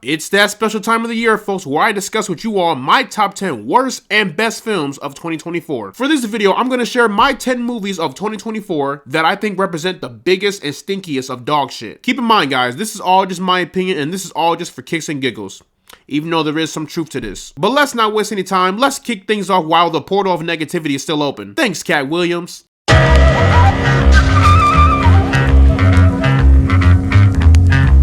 It's that special time of the year, folks, where I discuss with you all my top 10 worst and best films of 2024. For this video, I'm going to share my 10 movies of 2024 that I think represent the biggest and stinkiest of dog shit. Keep in mind, guys, this is all just my opinion, and this is all just for kicks and giggles, even though there is some truth to this. But let's not waste any time. Let's kick things off while the portal of negativity is still open. Thanks, Cat Williams.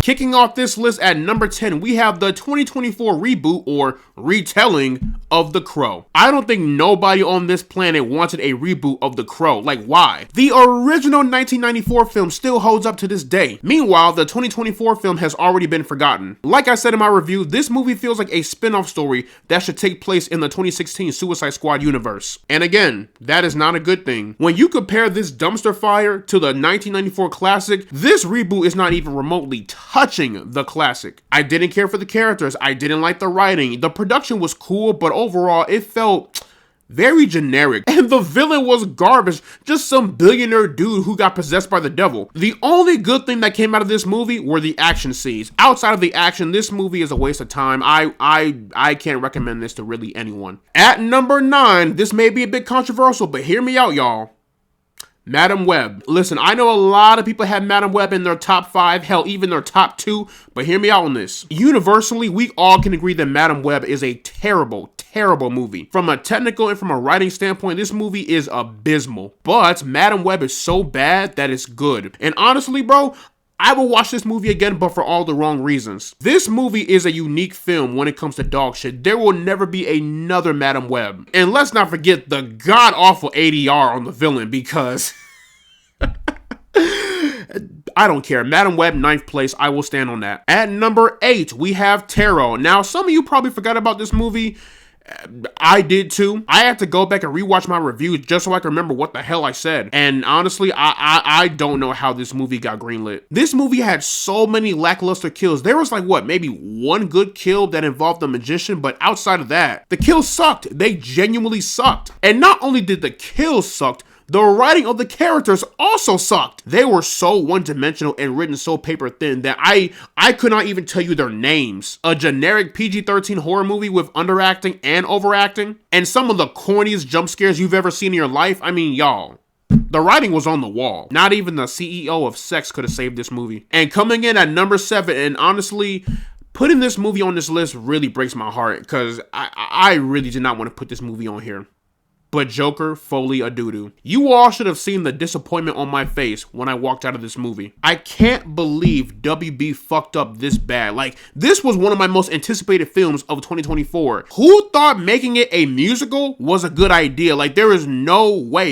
Kicking off this list at number 10, we have the 2024 reboot or retelling of The Crow. I don't think nobody on this planet wanted a reboot of The Crow. Like, why? The original 1994 film still holds up to this day. Meanwhile, the 2024 film has already been forgotten. Like I said in my review, this movie feels like a spin-off story that should take place in the 2016 Suicide Squad universe. And again, that is not a good thing. When you compare this dumpster fire to the 1994 classic, this reboot is not even remotely touching the classic. I didn't care for the characters, I didn't like the writing, the production was cool, but overall it felt very generic, and the villain was garbage, just some billionaire dude who got possessed by the devil. The only good thing that came out of this movie were the action scenes. Outside of the action, this movie is a waste of time. I can't recommend this to really anyone. At number 9, this may be a bit controversial, but hear me out, y'all. Madam Web. Listen, I know a lot of people have Madam Web in their top 5, hell, even their top 2, but hear me out on this. Universally, we all can agree that Madam Web is a terrible movie. From a technical and from a writing standpoint, this movie is abysmal. But Madam Web is so bad that it's good. And honestly, bro, I will watch this movie again, but for all the wrong reasons. This movie is a unique film when it comes to dog shit. There will never be another Madam Web. And let's not forget the god-awful ADR on the villain, because I don't care. Madam Web, 9th place. I will stand on that. At number 8, we have Tarot. Now, some of you probably forgot about this movie. I did too. I had to go back and rewatch my review just so I can remember what the hell I said. And honestly, I don't know how this movie got greenlit. This movie had so many lackluster kills. There was like, what, maybe one good kill that involved the magician, but outside of that, the kills sucked. They genuinely sucked. And not only did the kills suck, the writing of the characters also sucked. They were so one-dimensional and written so paper-thin that I could not even tell you their names. A generic PG-13 horror movie with underacting and overacting, and some of the corniest jump scares you've ever seen in your life. I mean, y'all, the writing was on the wall. Not even the CEO of Sex could have saved this movie. And coming in at number 7, and honestly, putting this movie on this list really breaks my heart, because I really did not want to put this movie on here. But Joker, Foley, a doo-doo. You all should have seen the disappointment on my face when I walked out of this movie. I can't believe WB fucked up this bad. Like, this was one of my most anticipated films of 2024. Who thought making it a musical was a good idea? Like, there is no way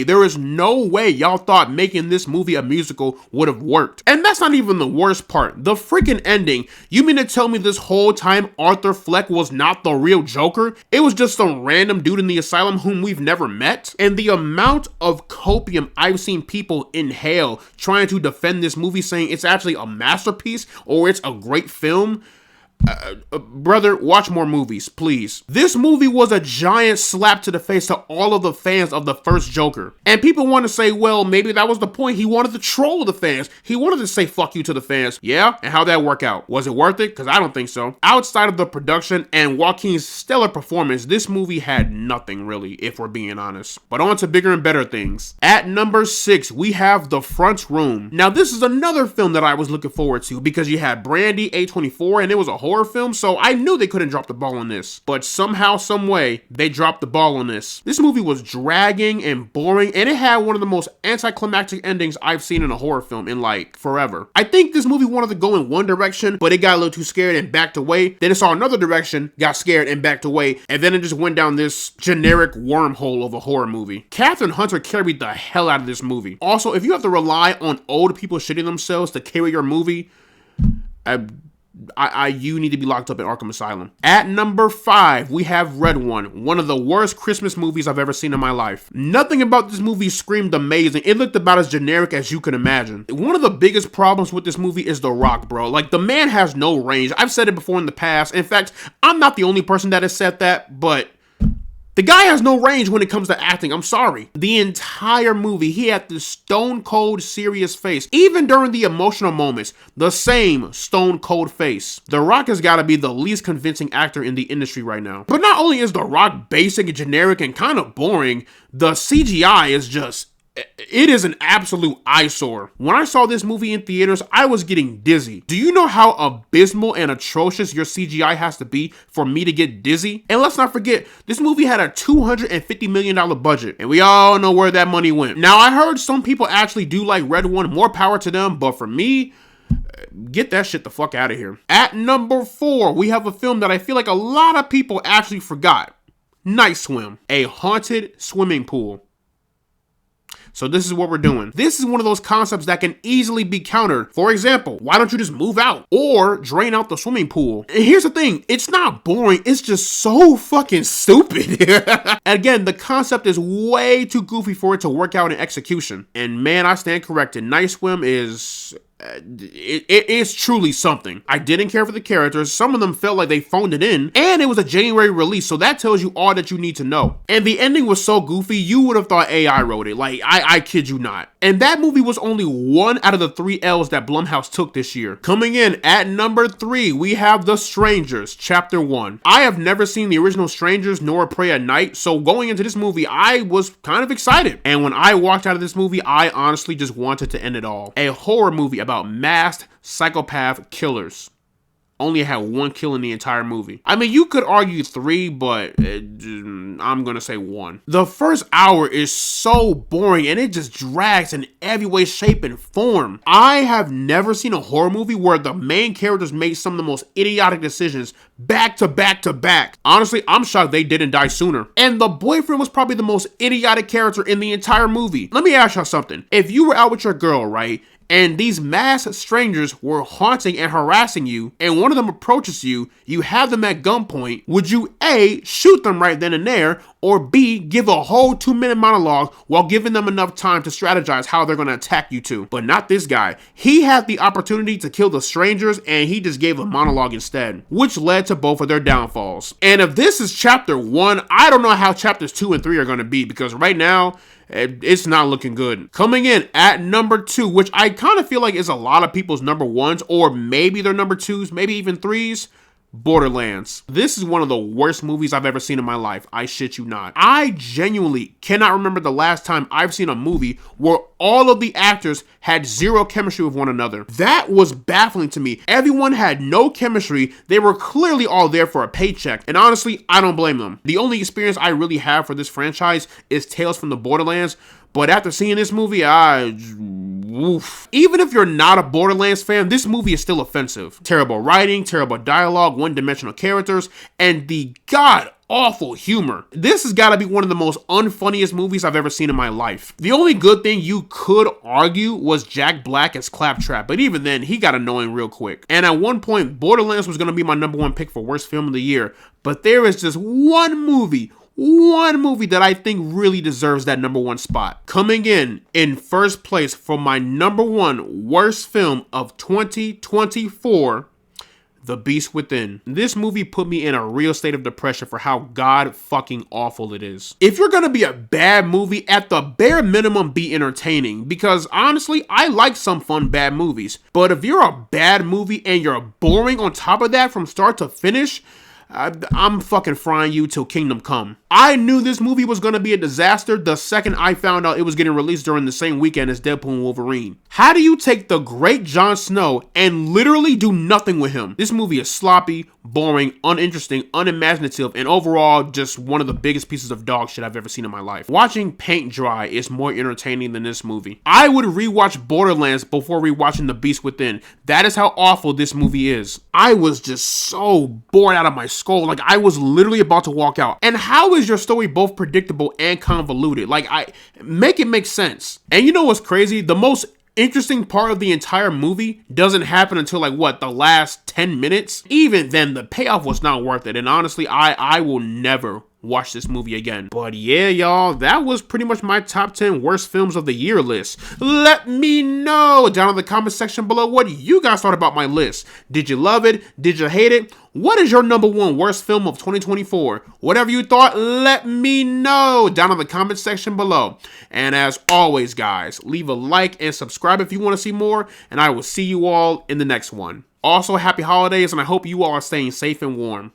y'all thought making this movie a musical would have worked. And that's not even the worst part. The freaking ending. You mean to tell me this whole time Arthur Fleck was not the real Joker? It was just some random dude in the asylum whom we've never met? And the amount of copium I've seen people inhale trying to defend this movie, saying it's actually a masterpiece or it's a great film. Brother, watch more movies, please. This movie was a giant slap to the face to all of the fans of the first Joker. And people want to say, well, maybe that was the point. He wanted to troll the fans. He wanted to say fuck you to the fans. Yeah? And how'd that work out? Was it worth it? Because I don't think so. Outside of the production and Joaquin's stellar performance, this movie had nothing really, if we're being honest. But on to bigger and better things. At number 6, we have The Front Room. Now, this is another film that I was looking forward to because you had Brandy, A24, and it was a horror film, so I knew they couldn't drop the ball on this. But somehow, some way, they dropped the ball on this. This movie was dragging and boring, and it had one of the most anticlimactic endings I've seen in a horror film in like forever. I think this movie wanted to go in one direction, but it got a little too scared and backed away. Then it saw another direction, got scared and backed away, and then it just went down this generic wormhole of a horror movie. Catherine Hunter carried the hell out of this movie. Also, if you have to rely on old people shitting themselves to carry your movie, you need to be locked up in Arkham Asylum. At number 5, we have Red one of the worst Christmas movies I've ever seen in my life. Nothing about this movie screamed amazing. It looked about as generic as you could imagine. One of the biggest problems with this movie is The Rock, bro. Like, the man has no range. I've said it before in the past. In fact, I'm not the only person that has said that, but The guy has no range when it comes to acting, I'm sorry. The entire movie, he had this stone cold serious face. Even during the emotional moments, the same stone cold face. The Rock has gotta be the least convincing actor in the industry right now. But not only is The Rock basic, generic, and kind of boring, the CGI is just, it is an absolute eyesore. When I saw this movie in theaters, I was getting dizzy. Do you know how abysmal and atrocious your CGI has to be for me to get dizzy? And let's not forget, this movie had a $250 million budget, and we all know where that money went. Now, I heard some people actually do like Red One, more power to them, but for me, get that shit the fuck out of here. At number 4, we have a film that I feel like a lot of people actually forgot. Night Swim, a haunted swimming pool. So this is what we're doing. This is one of those concepts that can easily be countered. For example, why don't you just move out or drain out the swimming pool? And here's the thing, it's not boring, it's just so fucking stupid. Again, the concept is way too goofy for it to work out in execution. And man, I stand corrected. Night Swim is... It is truly something. I didn't care for the characters. Some of them felt like they phoned it in, and it was a January release, so that tells you all that you need to know. And the ending was so goofy, you would have thought AI wrote it. Like, I kid you not. And that movie was only one out of the 3 L's that Blumhouse took this year. Coming in at number 3, we have The Strangers, Chapter 1. I have never seen the original Strangers nor Pray at Night, so going into this movie, I was kind of excited. And when I walked out of this movie, I honestly just wanted to end it all. A horror movie about masked psychopath killers. Only had 1 kill in the entire movie. I mean, you could argue 3, but I'm gonna say 1. The first hour is so boring and it just drags in every way, shape, and form. I have never seen a horror movie where the main characters made some of the most idiotic decisions back to back to back. Honestly, I'm shocked they didn't die sooner. And the boyfriend was probably the most idiotic character in the entire movie. Let me ask y'all something. If you were out with your girl, right? And these masked strangers were haunting and harassing you, and one of them approaches you, you have them at gunpoint, would you A, shoot them right then and there, or B, give a whole 2-minute monologue while giving them enough time to strategize how they're gonna attack you too? But not this guy. He had the opportunity to kill the strangers, and he just gave a monologue instead, which led to both of their downfalls. And if this is chapter 1, I don't know how chapters 2 and 3 are gonna be, because right now, it's not looking good. Coming in at number 2, which I kind of feel like is a lot of people's number 1s, or maybe their number 2s, maybe even 3s. Borderlands. This is one of the worst movies I've ever seen in my life. I shit you not. I genuinely cannot remember the last time I've seen a movie where all of the actors had 0 chemistry with one another. That was baffling to me. Everyone had no chemistry. They were clearly all there for a paycheck. And honestly, I don't blame them. The only experience I really have for this franchise is Tales from the Borderlands. But after seeing this movie, woof. Even if you're not a Borderlands fan, this movie is still offensive. Terrible writing, terrible dialogue, one-dimensional characters, and the god-awful humor. This has got to be one of the most unfunniest movies I've ever seen in my life. The only good thing you could argue was Jack Black as Claptrap, but even then, he got annoying real quick. And at one point, Borderlands was going to be my number 1 pick for worst film of the year, but there is just one movie that I think really deserves that number 1 spot. Coming in first place for my number 1 worst film of 2024, The Beast Within. This movie put me in a real state of depression for how god fucking awful it is. If you're gonna be a bad movie, at the bare minimum be entertaining, because honestly, I like some fun bad movies. But if you're a bad movie and you're boring on top of that from start to finish, I'm fucking frying you till kingdom come. I knew this movie was going to be a disaster the second I found out it was getting released during the same weekend as Deadpool and Wolverine. How do you take the great Jon Snow and literally do nothing with him? This movie is sloppy, boring, uninteresting, unimaginative, and overall just one of the biggest pieces of dog shit I've ever seen in my life. Watching paint dry is more entertaining than this movie. I would rewatch Borderlands before rewatching The Beast Within. That is how awful this movie is. I was just so bored out of my skull. Like, I was literally about to walk out. And how is your story both predictable and convoluted? Like, make it make sense. And you know what's crazy? The most interesting part of the entire movie doesn't happen until the last 10 minutes. Even then, the payoff was not worth it. And honestly, I will never watch this movie again. But yeah, y'all, that was pretty much my top 10 worst films of the year list. Let me know down in the comment section below what you guys thought about my list. Did you love it? Did you hate it? What is your number one worst film of 2024? Whatever you thought, let me know down in the comment section below. And as always, guys, leave a like and subscribe if you want to see more, and I will see you all in the next one. Also, happy holidays, and I hope you all are staying safe and warm.